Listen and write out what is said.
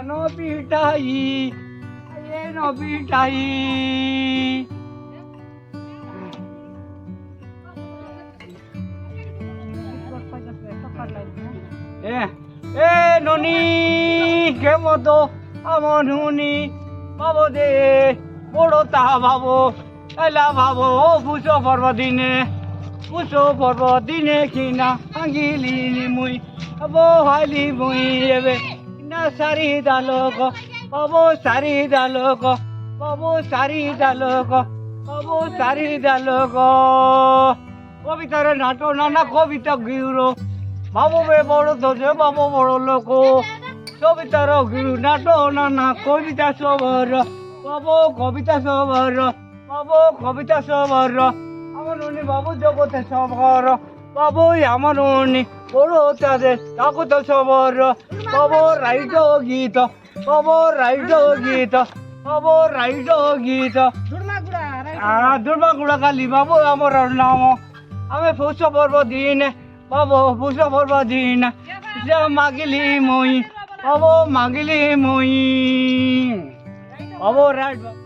নবিটাই এ নবিটাই এ এ ননি কেমত আমন হুনি বাবো দে বড় তা ভাবো এলা ভাবো পুষ পর্ব দিনে কিনা ভাঙিলি মুই হালি মুই এবে না সারি দালোক বাবু সারি দালোক বাবু সারি দালোক বাবু সারি দালোক কবিতার নাটো নানা কবিতা গিউরো বাবু বে বড় দোষে বাবু বড় লোক কবিতার গিরু নাটো নানা কবিতা সবর বাবু কবিতা সবর বাবু কবিতা সবর আমার উনি বাবু জগতে সবর বাবু আমার উনি বড় তাদের তাকত সবর বাবু রাইট গীত বাবু রাইট গীত বাবু রাইট গীত দুর্মাগুড়া কালি বাবু আমার নাম আমি পুষ পর্ব দিন বাবু পুষ পর্ব দিন মাগিলি মই বাবু মাগিলি মই বাবু রাইট